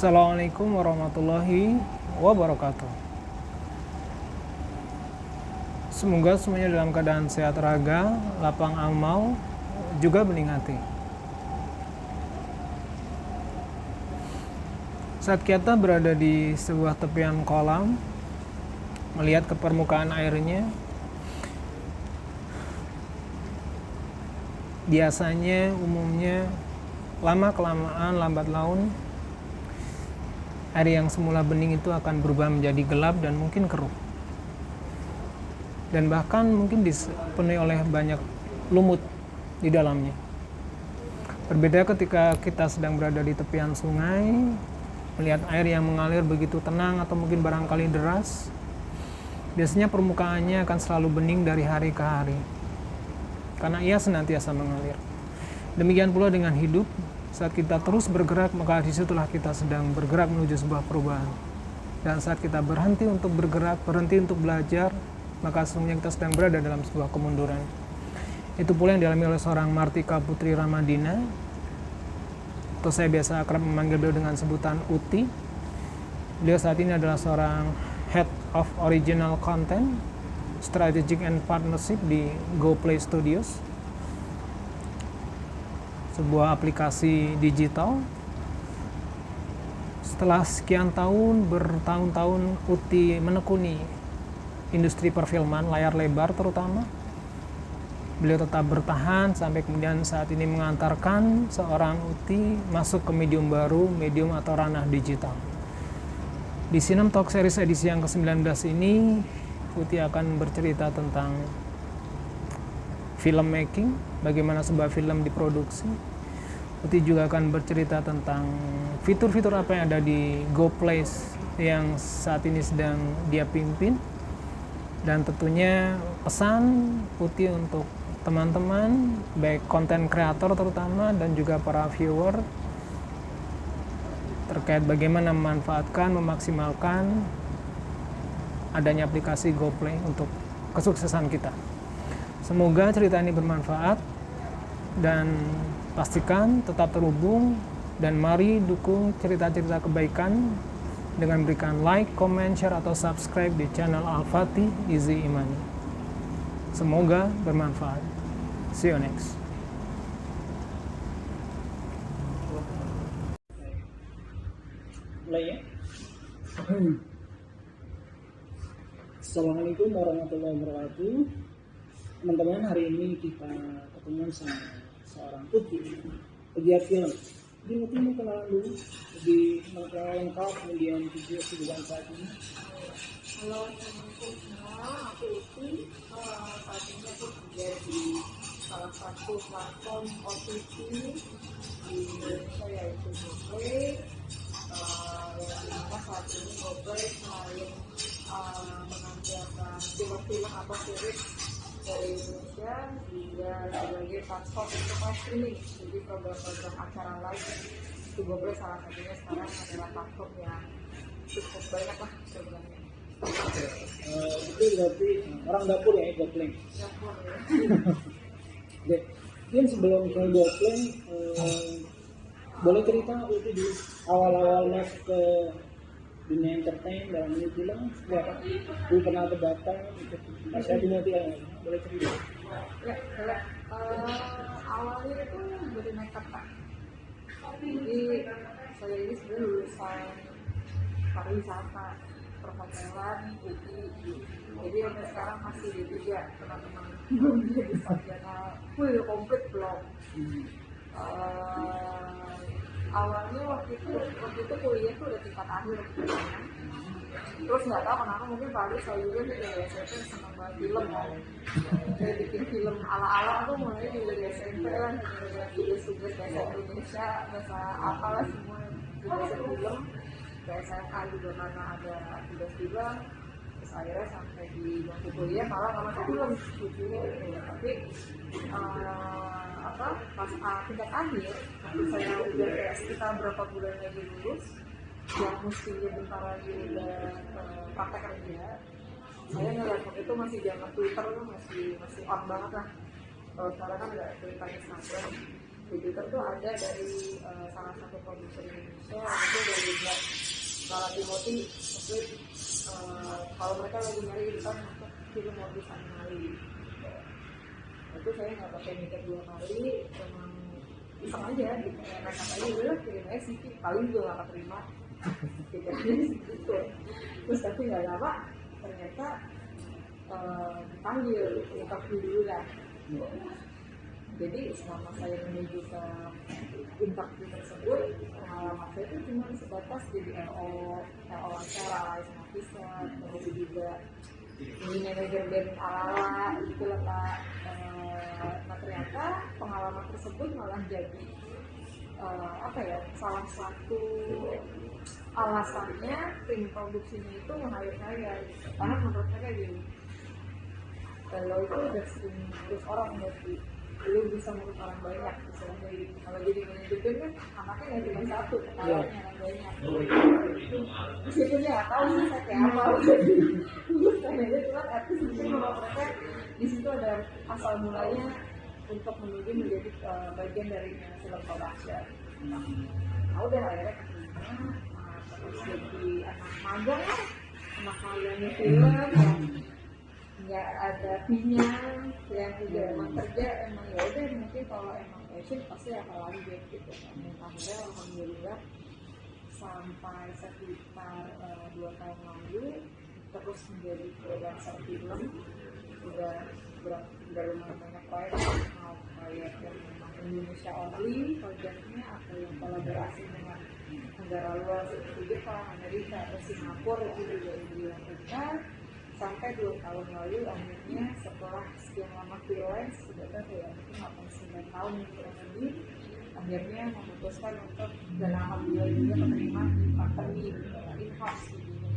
Assalamualaikum warahmatullahi wabarakatuh. Semoga semuanya dalam keadaan sehat raga, lapang amal, juga bening hati. Saat kita berada di sebuah tepian kolam, melihat ke permukaan airnya, biasanya umumnya lama-kelamaan lambat laun air yang semula bening itu akan berubah menjadi gelap dan mungkin keruh. Dan bahkan mungkin dipenuhi oleh banyak lumut di dalamnya. Berbeda ketika kita sedang berada di tepian sungai, melihat air yang mengalir begitu tenang atau mungkin barangkali deras. Biasanya permukaannya akan selalu bening dari hari ke hari, karena ia senantiasa mengalir. Demikian pula dengan hidup. Saat kita terus bergerak, maka disitulah kita sedang bergerak menuju sebuah perubahan. Dan saat kita berhenti untuk bergerak, berhenti untuk belajar, maka sesungguhnya kita sedang berada dalam sebuah kemunduran. Itu pula yang dialami oleh seorang Martika Putri Ramadina, atau saya biasa akrab memanggil beliau dengan sebutan Uti. Beliau saat ini adalah seorang Head of Original Content, Strategic and Partnership di GoPlay Studios, sebuah aplikasi digital. Setelah sekian tahun, bertahun-tahun Uti menekuni industri perfilman, layar lebar terutama. Beliau tetap bertahan sampai kemudian saat ini mengantarkan seorang Uti masuk ke medium baru, medium atau ranah digital. Di Sinem Talk Series edisi yang ke-19 ini, Uti akan bercerita tentang filmmaking, bagaimana sebuah film diproduksi. Uti juga akan bercerita tentang fitur-fitur apa yang ada di GoPlay yang saat ini sedang dia pimpin. Dan tentunya pesan Uti untuk teman-teman, baik konten kreator terutama dan juga para viewer, terkait bagaimana memanfaatkan, memaksimalkan adanya aplikasi GoPlay untuk kesuksesan kita. Semoga cerita ini bermanfaat dan pastikan tetap terhubung dan mari dukung cerita-cerita kebaikan dengan berikan like, comment, share atau subscribe di channel Al-Fatih Izi Imani. Semoga bermanfaat. See you next. Mulai ya. Assalamualaikum warahmatullahi wabarakatuh. Teman-teman, hari ini kita ketemu sama seorang Uti, pegiat film. Jadi Uti mau kenalan dulu, lebih lengkap, kemudian video kehidupan saat ini. Halo, assalamualaikum semua. Aku Uti. Saat ini aku kerja di salah satu platform OTT di Indonesia, yaitu GoPlay. Yang dimana saat ini GoPlay selain menampilkan film-film atau series dari Indonesia, juga sebagai platform untuk live streaming. Jadi program-program acara live itu GoPlay salah satunya sekarang adalah platform yang cukup banyak lah programnya. Itu berarti orang dapur ya, GoPlay. Dapur ya. Oke, mungkin sebelum ke GoPlay, boleh cerita Uti dulu awal-awal masuk ke dunia entertain dalam ini film seperti apa? Dulu pernah ke Batam, ikut saya di Moti, boleh cerita? Ya, awalnya itu dari nekat Pak. Jadi saya ini sebenarnya lulusan pariwisata, perhotelan, jadi sampai sekarang masih D3 teman-teman. Belum jadi sarjana full komplit belum. Awalnya waktu itu kuliah tuh udah tingkat akhir sebenarnya. Terus nggak tahu kenapa, mungkin Pak saya juga dari SMP senang banget film kan. Saya bikin film ala-ala tuh mulai dari SMP lah, dari tugas-tugas bahasa Indonesia, bahasa apalah semua tugas film. Ke SMA juga karena ada tugas film. Terus akhirnya sampai di waktu kuliah malah nggak masuk film studio gitu. Tapi pas tingkat akhir, saya udah kayak sekitar berapa bulan lagi lulus, yang mestinya bentar lagi udah praktek kerja, saya ngeliat waktu itu masih zaman Twitter tuh masih on banget lah. Kalau sekarang kan udah Twitter, Instagram, editor tuh ada dari salah satu produser Indonesia, itu dari Lala Timothy, mungkin kalau mereka lagi nyari intern untuk film modus animali. Itu saya nggak pakai mikir 2 kali, memang iseng aja gitu, mereka aja udah kirim aja CV, paling juga nggak terima gitu. Terus tapi nggak lama ternyata dipanggil interview dulu lah. Jadi selama saya menuju ke interview tersebut, pengalaman saya itu cuma sebatas jadi RO acara, sama kisah, terus juga ini manajer band ala-ala gitu lah Pak. Nah ternyata pengalaman tersebut malah jadi salah satu alasannya tim produksinya itu nge-hire saya gitu. Karena menurut saya gini, kalau itu udah sering terus orang berarti lu bisa ngurus orang banyak misalnya gitu. Kalau jadi manajer band kan anaknya nggak cuma satu, kenalannya orang banyak. Meskipun ya nggak tahu sih saya kayak apa. Terus saya cuma artis mungkin kalau mereka di situ ada asal mulanya untuk menuju menjadi bagian dari film production. Nah udah akhirnya keterima, terus jadi anak magang lah, anak magangnya film yang nggak ada fee-nya, yang juga emang kerja emang ya udah mungkin kalau emang passion pasti akan lanjut gitu kan. Dan akhirnya alhamdulillah sampai sekitar 2 tahun lalu terus menjadi freelancer film, udah lumayan banyak proyek, mau proyek yang memang Indonesia only proyeknya atau yang kolaborasi dengan negara luar seperti Jepang, Amerika atau Singapura itu juga dilakukan. Sampai 2 tahun lalu akhirnya setelah sekian lama freelance sudah ya mungkin 8-9 tahun kurang lebih, akhirnya memutuskan untuk dan alhamdulillah juga menerima di company in-house gitu.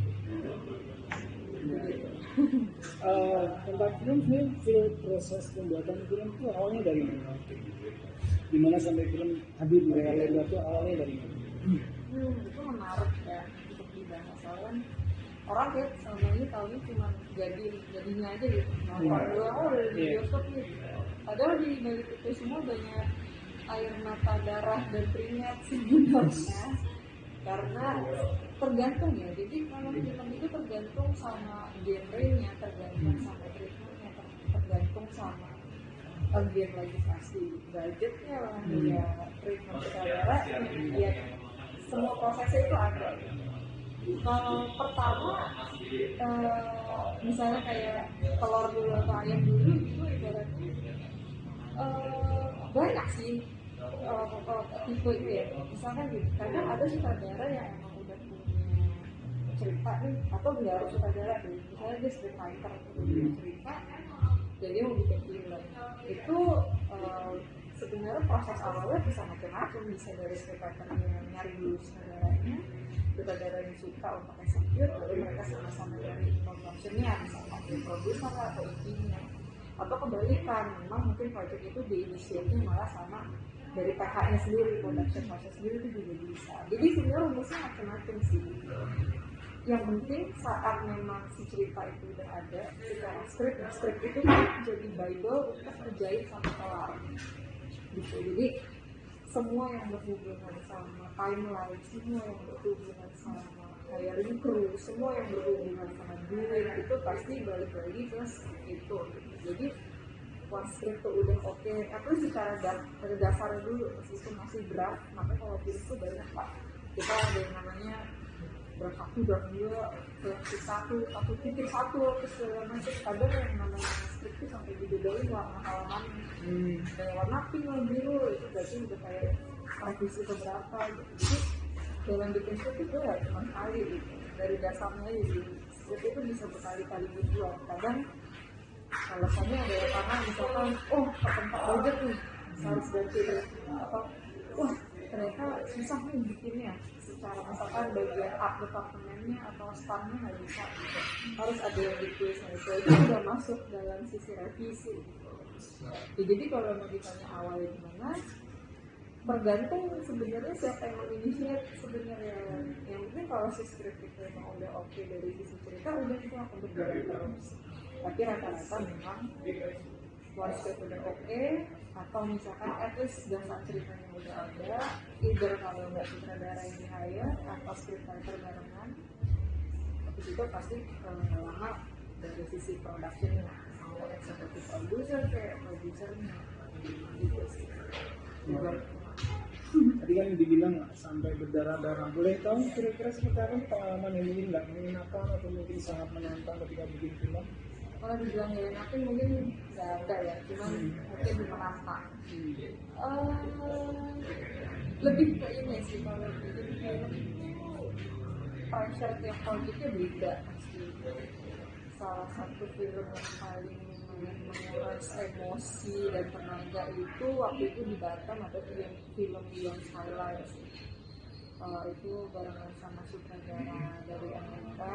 Tentang film sebenarnya proses pembuatan film itu awalnya dari mana? Gimana sampai film Habib Layla itu awalnya dari mana? Itu menarik ya untuk dibahas soalnya orang kayak selama ini tahunya cuma jadinya aja gitu, nonton doang dari bioskop gitu. Padahal di balik itu semua banyak air mata, darah dan keringat sebenarnya, karena tergantung ya. Jadi kalau film itu tergantung sama genrenya, tergantung sama treatmentnya, tergantung sama bagian lagi pasti budgetnya lah, ya treatment sutradara, ya semua prosesnya itu ada. Kalau pertama misalnya kayak telur dulu atau ayam dulu itu ibaratnya banyak sih tipe itu ya. Misalkan gitu, kadang ada sutradara yang emang udah punya cerita nih, atau nggak harus sutradara nih, misalnya dia scriptwriter punya cerita jadi mau bikin film itu sebenarnya proses awalnya bisa macam-macam, bisa dari scriptwriternya nyari dulu sutradara yang suka untuk execute, lalu mereka sama-sama dari productionnya, misalnya produser atau intinya, atau kebalikan, memang mungkin project itu diinisiatifnya malah sama dari PH-nya sendiri, production proses sendiri itu juga bisa. Jadi sebenarnya rumusnya macam-macam sih. Yang penting saat memang si cerita itu udah ada secara script itu kan jadi bible untuk kerjain sampai kelar gitu. Jadi semua yang berhubungan sama timeline, semua yang berhubungan sama hiring crew, semua yang berhubungan sama duit itu pasti balik lagi ke itu. Jadi once script itu udah oke, atau secara dasar dulu meskipun masih draft, makanya kalau film itu banyak Pak, kita ada yang namanya draft 1, draft 2, draft 1, terus segala macam. Kadang yang namanya script itu sampai dibedain warna halaman, kayak warna pink, warna biru, itu berarti udah kayak revisi keberapa gitu. Jadi dalam bikin script itu ya cuma sekali gitu, dari dasarnya jadi script itu bisa berkali-kali dibuat. Kadang alasannya adalah karena misalkan ketempat budget nih harus ganti apa, ternyata susah nih bikinnya secara misalkan bagian art departemennya atau staffnya nggak bisa gitu, harus ada yang ditulis. Nah itu udah masuk dalam sisi revisi gitu. Ya, jadi kalau mau ditanya awalnya gimana, tergantung sebenarnya siapa yang menginisiat sebenarnya. Yang penting kalau si script itu memang udah oke dari sisi cerita, udah itu akan berjalan terus. Tapi rata-rata memang voice script udah oke, atau misalkan at least dasar ceritanya udah ada, either kalau nggak sutradara yang di hire atau scriptwriter barengan, habis itu pasti nggak lama dari sisi productionnya, mau executive producer kayak produsernya gitu sih. Tadi kan dibilang sampai berdarah-darah. Boleh tahu kira-kira seperti apa pengalaman yang mungkin nggak menyenangkan atau mungkin sangat menantang ketika bikin film? Kalau dibilang nyenangin mungkin nggak ada ya, cuman mungkin menantang. Lebih ke ini sih, kalau bikin film itu pressure tiap projectnya beda pasti. Salah satu film yang paling menguras emosi dan tenaga itu waktu itu di Batam ada film Beyond Skyline sih. Itu barengan sama sutradara dari Amerika,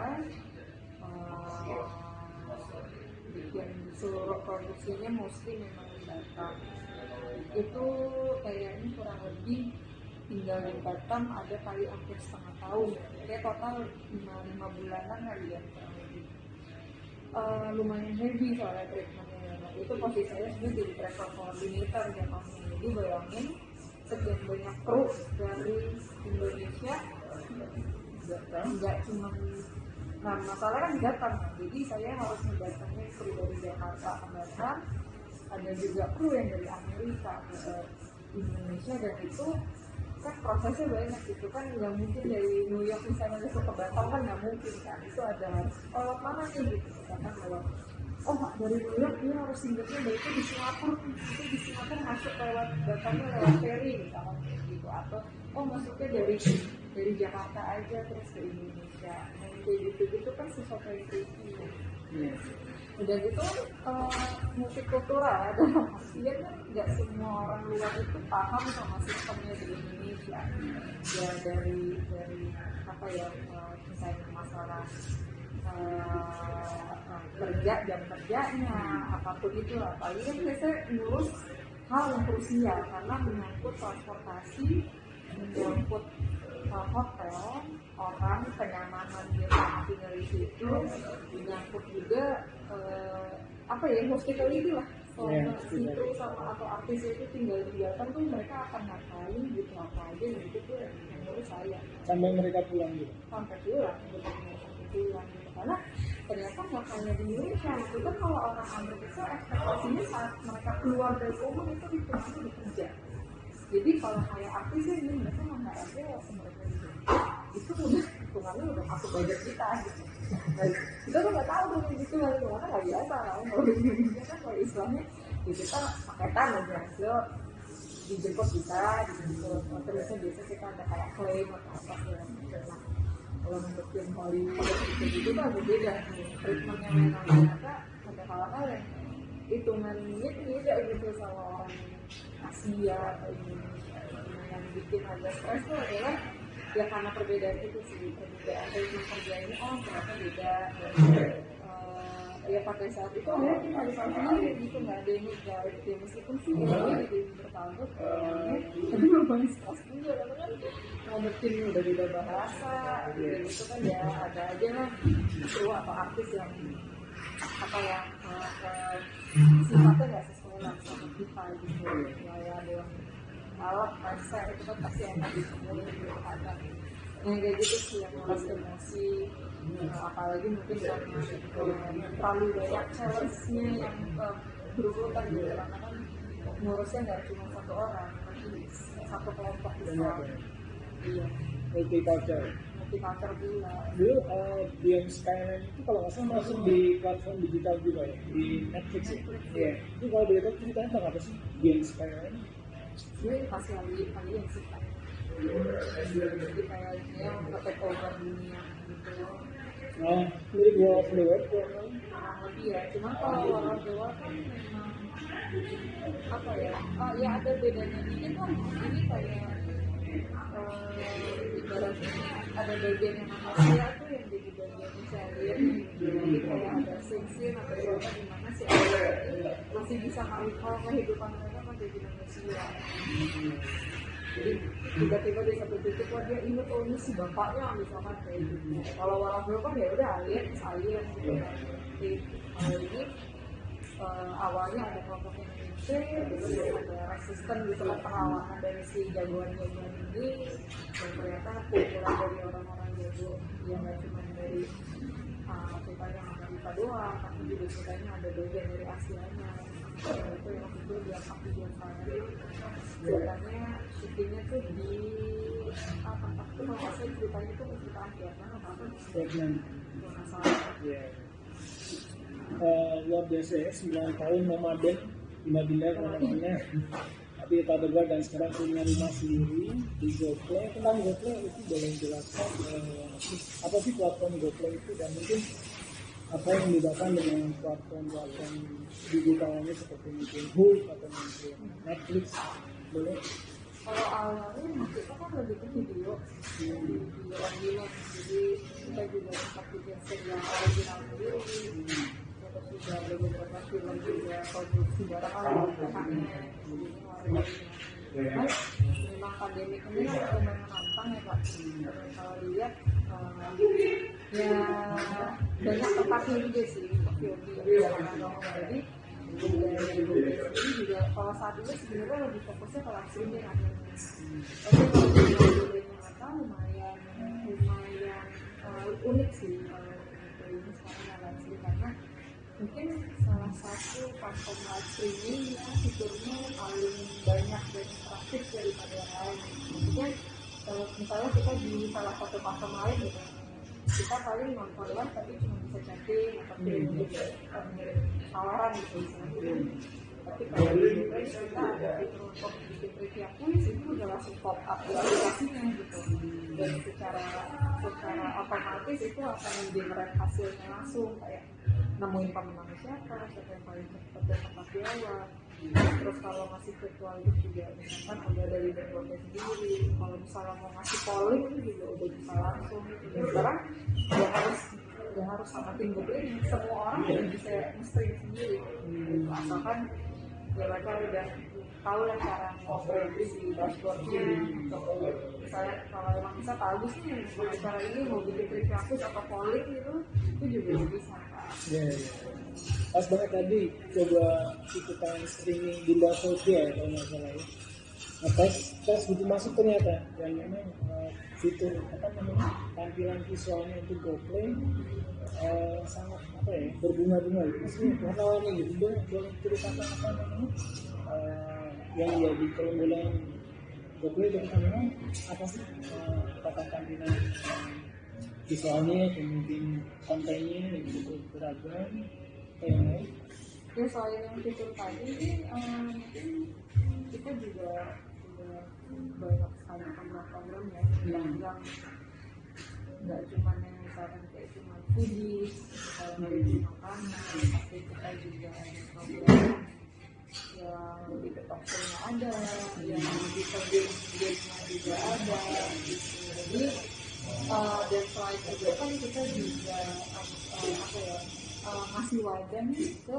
bikin seluruh produksinya mostly memang di Batam. Itu kayaknya kurang lebih tinggal di Batam ada kali hampir setengah tahun, kayak total 5 bulanan kali ya kurang lebih. Lumayan heavy soalnya treatmentnya. Itu posisi saya sebenarnya jadi travel coordinator jatuhnya. Jadi bayangin sekian banyak kru dari Indonesia, nggak cuma, nah masalahnya kan datang, jadi saya harus mendatangin kru dari Jakarta ke Batam, ada juga kru yang dari Amerika ke Indonesia, dan itu kan prosesnya banyak gitu kan, nggak mungkin dari New York misalnya besok ke Batam kan nggak mungkin kan, itu ada harus lewat mana nih gitu, misalkan lewat dari New York dia harus singgahnya itu di Singapura, itu di Singapura masuk lewat Batamnya lewat ferry misalkan gitu, atau masuknya dari Jakarta aja terus ke Indonesia, kayak gitu kan sesuatu yang tricky ya. Udah gitu multikultural, dalam artian kan nggak semua orang luar itu paham sama sistemnya di Indonesia ya, dari apa ya, misalnya masalah kerja, jam kerjanya, apapun itu, apalagi kan biasanya ngurus hal yang krusial karena menyangkut transportasi, menyangkut hotel, orang, kenyamanan dia sama tinggal di situ, menyangkut juga apa ya, hospitality lah. Selama itu sama atau artis itu tinggal di Batam tuh mereka akan ngapain gitu, apa aja gitu tuh yang menurut saya. Sampai mereka pulang gitu? Sampai pulang, sampai pulang gitu. Karena ternyata nggak hanya di Indonesia, itu kan kalau orang Amerika ekspektasinya saat mereka keluar dari rumah itu hitungannya bekerja. Jadi kalau kayak artis ini mereka nggak aja sebenarnya itu udah hitungannya udah masuk budget kita gitu. Nah, kita tuh nggak tahu tuh gitu, karena nggak biasa kan kalau di Indonesia kan kalau Islamnya ya kita paketan aja, so dijemput kita, terusnya biasa kita ada kayak klaim atau apa segala macam. Kalau untuk film Hollywood gitu kan beda nih, treatmentnya memang ternyata ada hal-hal yang hitungannya beda gitu sama orang Asia atau Indonesia. Yang bikin agak stres tuh adalah ya karena perbedaan itu sih, perbedaan treatment kerja ini ternyata beda, dan ya pada saat itu akhirnya kita harus sendiri gitu, nggak ada yang ngeguide ya, meskipun sih ini jadi bertahun tapi lumayan stres juga karena kan ngadepin udah beda bahasa gitu kan, ya ada aja lah kru atau artis yang apa ya sifatnya nggak sesuai lah sama kita gitu ya, ada yang malah rasa itu kan pasti akan disemurin gitu ada yang kayak gitu sih yang nguras emosi, apalagi mungkin karena terlalu banyak challenge-nya yang berurutan gitu, karena kan ngurusnya nggak cuma satu orang tapi satu kelompok besar. Iya, multicultural pula. dulu Beyond Skyline itu kalau nggak salah masuk di platform digital juga ya, di Netflix ya. Iya. Itu kalau boleh tahu ceritanya tentang apa sih Beyond Skyline? Dia pasti kalian sih kan, jadi kayak dia nge-take over dunia gitu. Mirip War of the World Kurang lebih ya, cuma kalau War of the World kan memang apa ya, ya ada bedanya dikit lah. Ini kayak ibaratnya ada bagian yang manusia tuh yang jadi bagian misalnya jadi kayak ada scene atau apa di mana si ayah ini masih bisa mengikhlas kehidupan mereka menjadi manusia. Jadi tiba-tiba di satu titik dia ingat ini si bapaknya misalkan kayak gitu. Kalau War of the World kan ya udah alien gitu kan. Kalau ini awalnya ada kelompok yang terus ada resisten gitu kan perlawanan dari si jagoan-jagoan ini, dan ternyata kumpulan dari orang-orang jago yang nggak cuma dari ceritanya Amerika doang, tapi juga ceritanya ada bagian dari Asianya. Itu yang waktu itu diangkat di Jakarta. Ceritanya syutingnya tuh di tempat itu kalau nggak salah ceritanya itu kesukaan Vietnam atau apa? Vietnam. Nggak salah. Ya. Luar biasa ya, 9 tahun nomaden di Madinah kemana-mana. Tapi tak tegar dan sekarang punya rumah sendiri di GoPlay. Tentang GoPlay itu boleh jelaskan apa sih platform GoPlay itu, dan mungkin apa yang membedakan dengan platform digital lainnya seperti mungkin Hook atau mungkin Netflix, boleh? Kalau awalnya kita kan lebih ke video original, jadi kita juga sempat bikin serial original sendiri, terus juga ada beberapa film juga produksi barang kakaknya, jadi memang pandemi ini lumayan menantang ya Pak. Kalau dilihat ya banyak tempatnya juga sih untuk video jadi ini juga kalau saat ini sebenarnya lebih fokusnya ke live streaming akhirnya. Tapi kalau videonya apa lumayan unik sih kalau ini sekarang live streaming, karena mungkin salah satu platform live streaming yang fiturnya paling banyak dan interaktif daripada yang lain. Maksudnya kalau misalnya kita di salah satu platform lain gitu, kita paling nonton live tapi cuma bisa chatting atau kirim tawaran gitu misalnya. Tapi kalau di Google kita ada fitur untuk bikin trivia quiz, itu udah langsung pop up di aplikasinya gitu, dan secara otomatis itu akan generate hasilnya langsung, kayak nemuin pemenangnya siapa yang paling cepat dan tepat jawab. Terus kalau masih virtual itu juga misalkan udah ada leaderboardnya sendiri, kalau misalnya mau ngasih polling itu juga udah bisa langsung gitu. Dan sekarang nggak harus sama tim Google ini, semua orang udah bisa nge-stream sendiri gitu. Asalkan ya mereka udah tahu lah cara nge-stream di dashboardnya gitu. Misalnya kalau emang bisa bagus nih cara ini mau bikin trivia quiz atau polling gitu, itu juga bisa Pak. Pas banget tadi coba ikutan streaming di Sofia ya kalau nggak salah ya. Nah, pas begitu masuk ternyata yang memang fitur apa namanya tampilan visualnya untuk GoPlay sangat apa ya berbunga-bunga gitu, maksudnya warna-warni gitu. Boleh ceritakan apa namanya yang jadi keunggulan GoPlay dan kamera apa sih, apakah tampilan visualnya, kemudian kontennya gitu beragam yang lain? Ya selain yang fitur tadi sih mungkin kita juga banyak sekali program-program ya yang nggak cuma yang misalkan kayak cuma foodies, misalnya dari makanan, tapi kita juga ada program yang lebih ke talkshow-nya ada, yang lebih ke game-nya juga ada gitu. Jadi dan selain itu kan kita juga apa ya masih wajar nih ke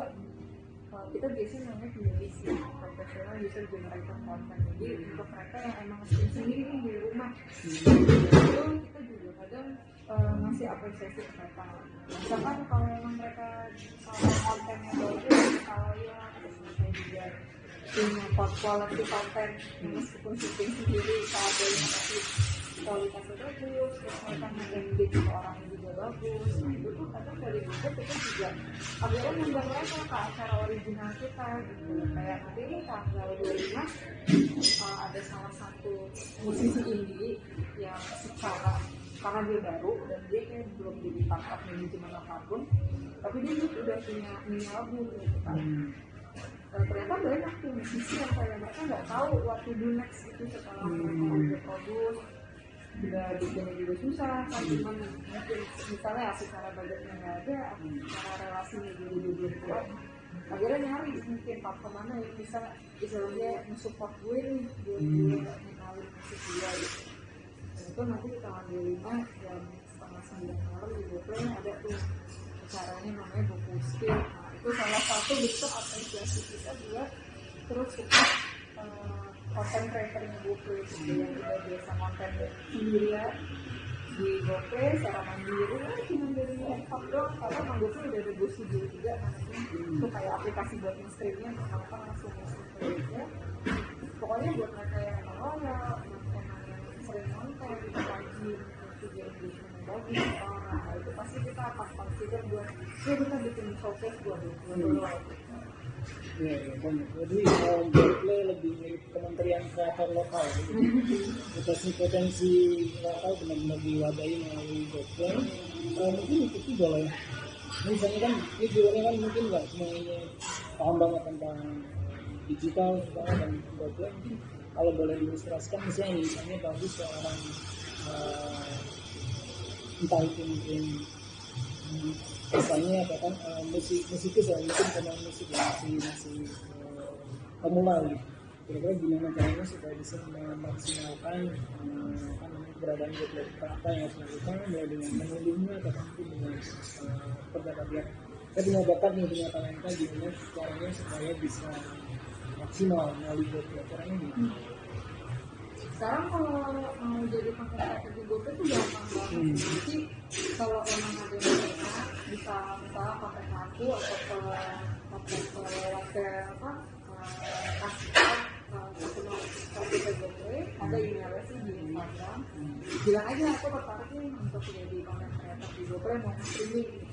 kita biasanya namanya PUBC, professional user generated content. Jadi untuk mereka yang emang stream sendiri nih di rumah, itu kita juga kadang ngasih apresiasi ke mereka. Misalkan kalau emang mereka kontennya bagus, saya terus mereka juga punya quality konten meskipun syuting sendiri, kalau dari ngasih kualitasnya bagus, terus mereka nge-engage ke orangnya juga bagus. Nah itu tuh kadang dari Google kita juga akhirnya ngundang mereka ke acara original kita gitu. Kayak nanti ini tanggal 25 ada salah satu musisi indie yang secara karena dia baru dan dia kayak belum ditangkap manajemen apapun, tapi dia udah punya mini album gitu kan. Ternyata banyak tuh musisi yang kayak mereka nggak tahu what to do next itu setelah mereka udah produce, udah bikinnya juga susah kan, cuman mungkin misalnya secara budgetnya nggak ada, secara relasinya juga belum kuat, akhirnya nyari mungkin platform mana yang bisa istilahnya nge-support gue nih buat gue ngenalin musik dia gitu. Dan itu nanti di tanggal 25 jam 8:30 malam di GoPlay ada tuh acaranya namanya GoPuskil. Nah itu salah satu bentuk apresiasi kita buat terus support konten creatornya GoPlay gitu, yang udah biasa konten sendirian di GoPay secara mandiri cuma dari handphone doang, karena emang GoPay udah ada GoStudio juga namanya, itu kayak aplikasi buat streamnya, apa langsung stream aja. Pokoknya buat mereka yang emang loyal, yang sering nonton, pagi video engagement bagus, nah itu pasti kita akan consider buat ya kita bikin showcase buat loyal. Ya, banyak. Jadi GoPlay lebih mirip Kementerian Kreator Lokal. Potensi lokal benar-benar diwadahi melalui GoPlay. Mungkin itu boleh. Misalnya kan, ini viewernya kan mungkin nggak semuanya paham banget tentang digital, banget dan GoPlay. Kalau boleh diilustrasikan, misalnya bagus seorang entah itu mungkin misalnya apa kan musikus ya, mungkin pemain musik ya, masih pemula gitu. Kira-kira gimana caranya supaya bisa memaksimalkan keberadaan GoPlay, apa yang harus dilakukan, mulai dengan mengunduhnya atau mungkin dengan perdataan dia punya bakat nih, punya talenta, gimana caranya supaya bisa maksimal melalui GoPlay, caranya gitu. Sekarang kalau mau jadi pakai strategi GoPay itu gampang banget. Jadi kalau emang ada yang bisa pakai kartu atau pakai apa kasih GoPay, ada emailnya sih di Instagram. Bilang aja aku tertarik nih untuk jadi konten kreator di GoPay, mau streaming gitu.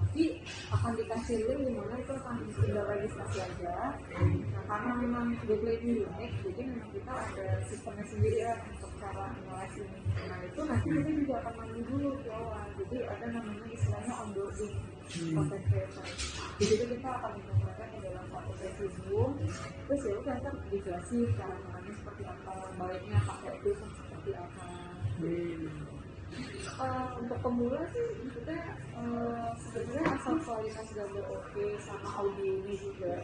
Nanti akan dikasih link di mana itu akan tinggal registrasi aja. Nah, karena memang GoPlay ini unik, jadi memang kita ada sistemnya sendiri ya untuk cara mengalasi ini. Nah itu nanti kita juga akan mandi dulu di awal. Jadi ada namanya istilahnya onboarding content creator. Di situ kita akan mereka ke dalam satu sesi Zoom. Terus ya udah kan dijelasin cara mengalami seperti apa, baiknya pakai itu seperti apa. Untuk pemula sih maksudnya sebenarnya asal kualitas gambar oke sama audionya juga.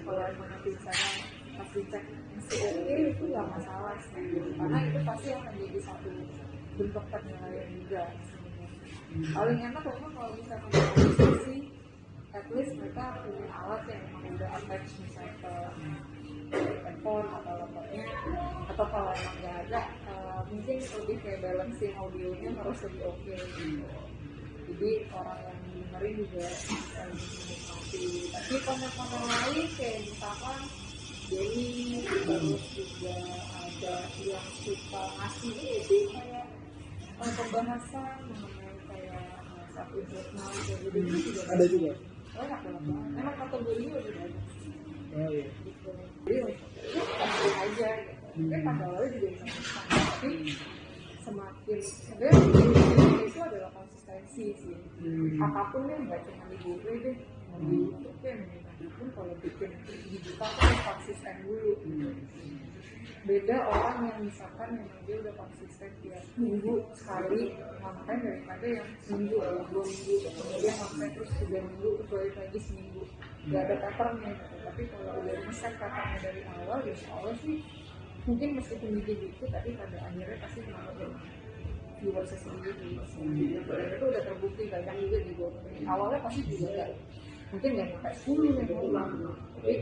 Kalau emang nanti misalnya pas dicek masih oke itu nggak masalah sih, karena itu pasti akan jadi satu bentuk penilaian juga. Paling enak memang kalau misalkan sih at least mereka punya alat yang memang udah attach misalnya ke handphone atau laptopnya, atau kalau emang nggak ada mungkin lebih kayak balancing audionya harus lebih oke. Jadi orang yang dengerin juga bisa menikmati. Tapi konten-konten lain kayak misalkan jadi terus juga ada yang suka ngasih ini sih kayak pembahasan mengenai kayak satu jurnal kayak gitu juga ada juga. Enak banget. Emang kategorinya udah banyak. Oh iya. Gitu. Jadi pasti aja gitu. Mungkin pada awalnya juga bisa sama, tapi semakin sebenarnya itu adalah konsistensi sih. Apapun yang nggak cuma di Google deh, mau di YouTube ya, pun kalau bikin digital kan konsisten dulu. Beda orang yang misalkan memang dia udah konsisten tiap minggu sekali ngapain daripada yang seminggu atau 2 minggu kemudian ngapain terus 3 minggu terus balik lagi seminggu, nggak ada patternnya gitu. Tapi kalau udah ngeset patternnya dari awal, ya awal sih mungkin meskipun dikit-dikit tapi pada akhirnya pasti mengalami viewersnya sendiri. Dan itu udah terbukti banyak juga di GoPay. Awalnya pasti juga nggak, mungkin nggak sampai 10 yang ulang, tapi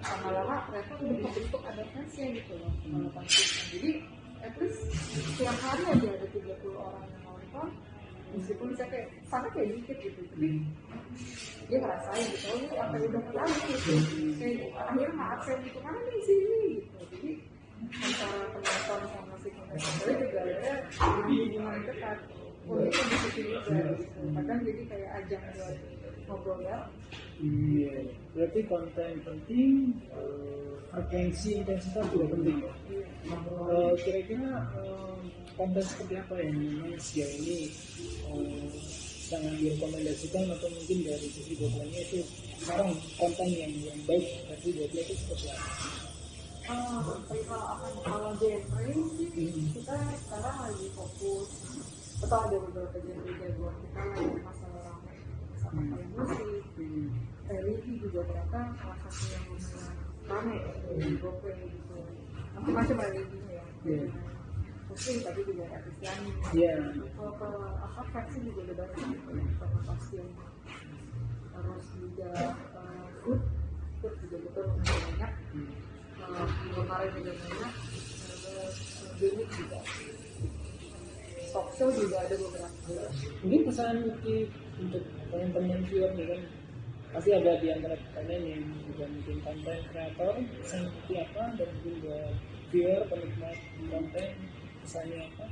lama-lama mereka udah membentuk adaptasinya gitu loh kalau konsisten. Jadi at least setiap hari aja ada 30 orang yang nonton, meskipun bisa kayak sana kayak dikit gitu, tapi dia ngerasain gitu, oh ini apa udah kenal gitu, kayak akhirnya nggak absen gitu, mana nih sini gitu. Jadi antara penonton sama si konten juga ada hubungan dekat. Itu di situ juga gitu. Kadang jadi kayak ajang buat ngobrol ya. Iya, berarti konten penting, frekuensi intensitas juga penting. Kira-kira konten seperti apa yang memang sejauh ini sangat direkomendasikan, atau mungkin dari sisi GoPlay-nya itu sekarang konten yang baik dari GoPlay itu seperti apa? Kalau genre sih kita sekarang lagi fokus, atau ada beberapa genre buat kita lagi masalah ramai sama kayak musik, religi juga ternyata salah satu yang lumayan ramai di GoPlay gitu, macam-macam religinya ya. Muslim tapi juga ada Kristiani. Kalau ke versi juga ada banyak sama pasien. Terus juga food juga betul banyak. Kemarin juga banyak. organik juga, talk show juga ada beberapa. Mungkin pesan untuk teman-teman viewer nih kan, pasti ada di antara kalian yang juga mungkin konten kreator, pesan seperti apa, dan mungkin buat viewer penikmat konten pesannya apa?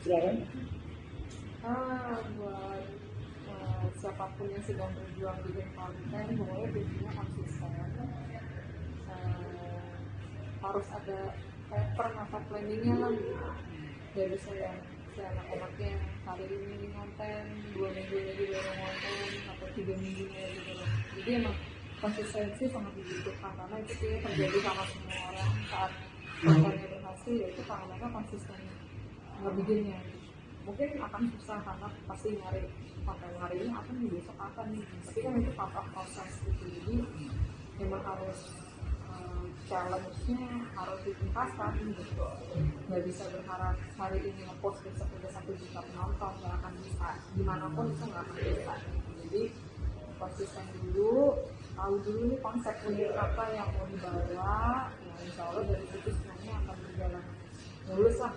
Silakan. Buat siapapun yang sedang berjuang bikin konten, pokoknya bikinnya konsisten. Harus ada pattern atau planningnya lah gitu. Dari saya anak-anaknya hari ini konten, 2 minggu lagi baru konten, atau 3 minggu lagi baru. Jadi emang konsistensi sangat dibutuhkan karena itu terjadi sama semua orang saat kontennya berhasil, yaitu karena mereka konsisten ngebikinnya. Mungkin akan susah karena pasti nyari konten hari ini akan di besok akan nih, tapi kan itu part of proses gitu. Jadi memang harus challenge-nya harus dituntaskan gitu. Nggak bisa berharap hari ini nge-post besok udah 1 juta penonton, nggak akan bisa. Dimanapun itu nggak akan bisa. Jadi konsisten dulu, tahu dulu nih konsep unik apa yang mau dibawa, ya insya Allah dari situ semuanya akan berjalan mulus lah.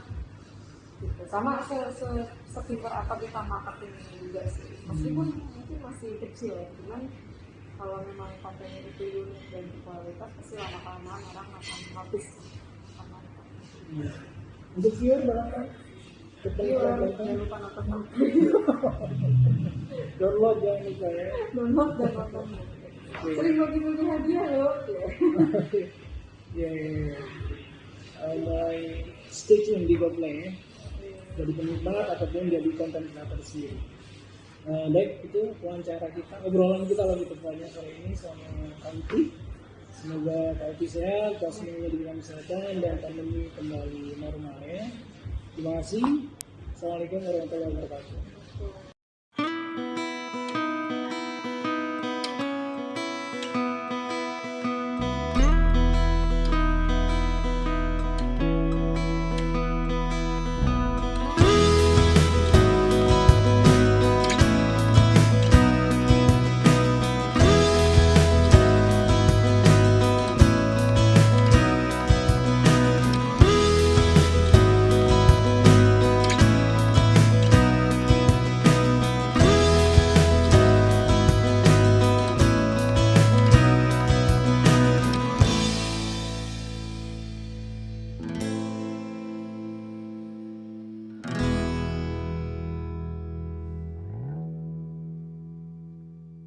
Gitu. Sama sepintar apa kita marketing juga sih, meskipun mungkin masih kecil ya, cuman kalau memang kontennya itu unik dan berkualitas pasti lama-kelamaan orang akan notice sama itu. Untuk viewer barangkali Jangan lupa nonton. download jangan lupa ya. Download dan nonton. Sering bagi-bagi hadiah loh. Ya. Stay tune di GoPlay ya. Jadi penikmat ataupun jadi konten kreator sendiri. Baik, itu wawancara kita, obrolan kita lagi berbanyak sore ini sama Kauti. Semoga Kauti sehat, semuanya diberikan kesehatan dan pandemi kembali normal ya. Terima kasih. Assalamualaikum warahmatullahi wabarakatuh.